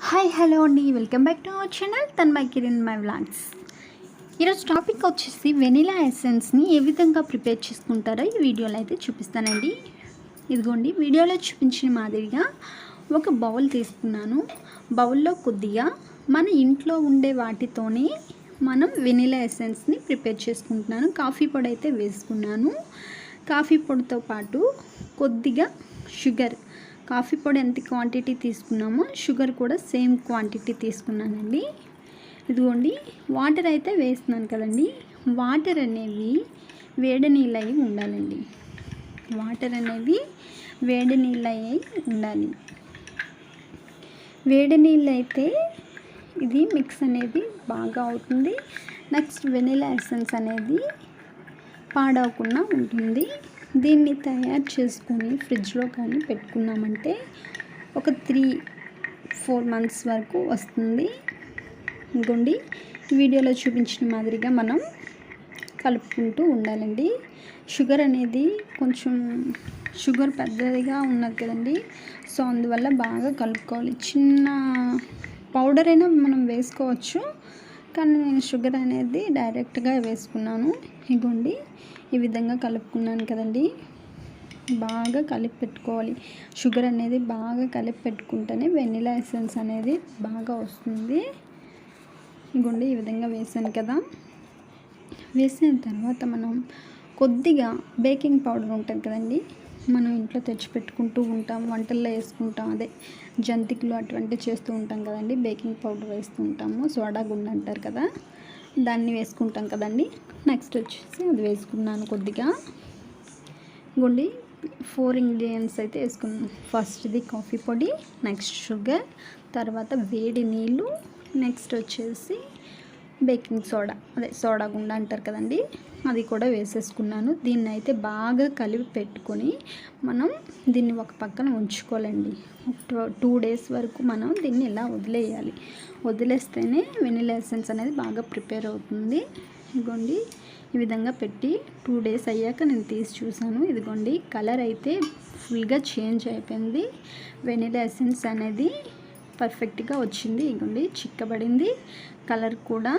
Hi hello అండి, welcome back to our channel Tanmai Kiran my vlogs. ఈరోజు topic వచ్చేసి vanilla ఎసెన్స్ని ఏ విధంగా ప్రిపేర్ చేసుకుంటారో ఈ వీడియోలో అయితే చూపిస్తానండి. ఇదిగోండి, వీడియోలో చూపించిన మాదిరిగా ఒక బౌల్ తీసుకున్నాను. బౌల్లో కొద్దిగా మన ఇంట్లో ఉండే వాటితోనే మనం వెనిలా ఎసెన్స్ని ప్రిపేర్ చేసుకుంటున్నాను. కాఫీ పొడి అయితే వేసుకున్నాను. కాఫీ పొడితో పాటు కొద్దిగా షుగర్, కాఫీ పొడి ఎంత క్వాంటిటీ తీసుకున్నామో షుగర్ కూడా సేమ్ క్వాంటిటీ తీసుకున్నానండి. ఇదిగోండి, వాటర్ అయితే వేస్తున్నాను కదండి. వాటర్ అనేవి వేడి నీళ్ళు అయి ఉండాలండి. వాటర్ అనేవి వేడి నీళ్ళు అయి ఉండాలి. వేడి నీళ్ళు అయితే ఇది మిక్స్ అనేది బాగా అవుతుంది. నెక్స్ట్ వెనిలా ఎసెన్స్ అనేది పాడవకుండా ఉంటుంది. దీన్ని తయారు చేసుకొని ఫ్రిడ్జ్లో కానీ పెట్టుకున్నామంటే ఒక 3-4 మంత్స్ వరకు వస్తుంది. ఇంకోండి, వీడియోలో చూపించిన మాదిరిగా మనం కలుపుకుంటూ ఉండాలండి. షుగర్ అనేది కొంచెం షుగర్ పెద్దదిగా ఉన్నది కదండి, సో అందువల్ల బాగా కలుపుకోవాలి. చిన్న పౌడర్ అయినా మనం వేసుకోవచ్చు, కానీ నేను షుగర్ అనేది డైరెక్ట్గా వేసుకున్నాను. ఇగోండి, ఈ విధంగా కలుపుకున్నాను కదండి. బాగా కలిపి పెట్టుకోవాలి. షుగర్ అనేది బాగా కలిపి పెట్టుకుంటేనే వెనిలా ఎసెన్స్ అనేది బాగా వస్తుంది. ఇగోండి, ఈ విధంగా వేసాను కదా. వేసిన తర్వాత మనం కొద్దిగా బేకింగ్ పౌడర్ ఉంటుంది కదండి, మనం ఇంట్లో తెచ్చి పెట్టుకుంటూ ఉంటాం, వంటల్లో వేసుకుంటాం. అదే జంతికలు అటువంటివి చేస్తూ ఉంటాం కదండి, బేకింగ్ పౌడర్ వేస్తూ ఉంటాము. సోడా గుండు అంటారు కదా, దాన్ని వేసుకుంటాం కదండి. నెక్స్ట్ వచ్చేసి అది వేసుకున్నాను కొద్దిగా. గుండి 4 ఇంగ్రీడియంట్స్ అయితే వేసుకున్నాను. ఫస్ట్ది కాఫీ పొడి, నెక్స్ట్ షుగర్, తర్వాత వేడి నీళ్ళు, నెక్స్ట్ వచ్చేసి బేకింగ్ సోడా, అదే సోడా గుండ అంటారు కదండి, అది కూడా వేసేసుకున్నాను. దీన్ని అయితే బాగా కలిపి పెట్టుకొని మనం దీన్ని ఒక పక్కన ఉంచుకోవాలండి. 2 days వరకు మనం దీన్ని ఇలా వదిలేయాలి. వదిలేస్తేనే వెనిలా ఎసెన్స్ అనేది బాగా ప్రిపేర్ అవుతుంది. ఇదిగోండి, ఈ విధంగా పెట్టి 2 days అయ్యాక నేను తీసి చూసాను. ఇదిగోండి, కలర్ అయితే ఫుల్గా చేంజ్ అయిపోయింది. వెనిలా ఎసెన్స్ అనేది పర్ఫెక్ట్గా వచ్చింది. ఇదిగోండి, చిక్కబడింది. కలర్ కూడా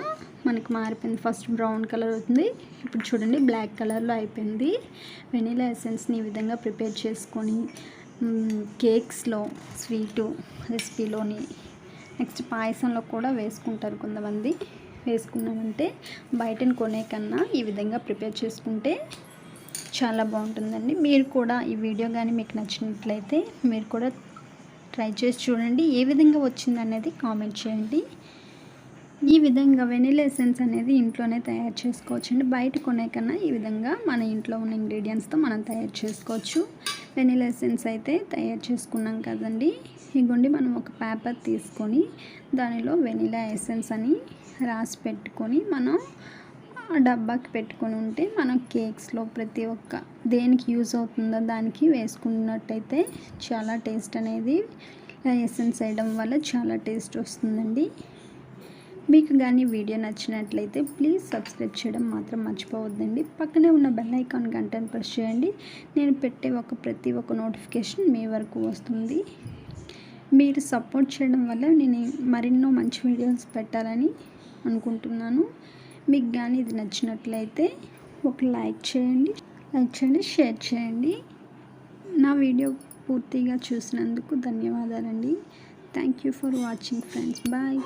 మనకి మారిపోయింది. ఫస్ట్ బ్రౌన్ కలర్ అవుతుంది, ఇప్పుడు చూడండి బ్లాక్ కలర్లో అయిపోయింది. వెనిలా ఎసెన్స్ని ఈ విధంగా ప్రిపేర్ చేసుకొని కేక్స్లో, స్వీటు రెసిపీలోని, నెక్స్ట్ పాయసంలో కూడా వేసుకుంటారు కొంతమంది. వేసుకున్నామంటే బయటను కొనే కన్నా ఈ విధంగా ప్రిపేర్ చేసుకుంటే చాలా బాగుంటుందండి. మీరు కూడా ఈ వీడియో కానీ మీకు నచ్చినట్లయితే మీరు కూడా ట్రై చేసి చూడండి. ఏ విధంగా వచ్చిందనేది కామెంట్ చేయండి. ఈ విధంగా వెనిలా ఎసెన్స్ అనేది ఇంట్లోనే తయారు చేసుకోవచ్చండి. బయట కొనే కన్నా ఈ విధంగా మన ఇంట్లో ఉన్న ఇంగ్రీడియంట్స్తో మనం తయారు చేసుకోవచ్చు. వెనిలా ఎసెన్స్ అయితే తయారు చేసుకున్నాం కదండి. ఇదిగోండి, మనం ఒక పేపర్ తీసుకొని దానిలో వెనిలా ఎసెన్స్ అని రాసి పెట్టుకొని మనం డబ్బాకి పెట్టుకొని ఉంటే మనం కేక్స్లో ప్రతి ఒక్క దేనికి యూజ్ అవుతుందో దానికి వేసుకున్నట్టయితే చాలా టేస్ట్ అనేది ఎసెన్స్ వేయడం వల్ల చాలా టేస్ట్ వస్తుందండి. మీకు కానీ వీడియో నచ్చినట్లయితే ప్లీజ్ సబ్స్క్రైబ్ చేయడం మాత్రం మర్చిపోవద్దండి. పక్కనే ఉన్న బెల్ ఐకాన్ గంటను ప్రెస్ చేయండి. నేను పెట్టే ప్రతి ఒక్క నోటిఫికేషన్ మీ వరకు వస్తుంది. మీరు సపోర్ట్ చేయడం వల్ల నేను మరెన్నో మంచి వీడియోస్ పెట్టాలని అనుకుంటున్నాను. మీకు కానీ ఇది నచ్చినట్లయితే ఒక లైక్ చేయండి, షేర్ చేయండి. నా వీడియో పూర్తిగా చూసినందుకు ధన్యవాదాలండి. Thank you for watching friends. Bye.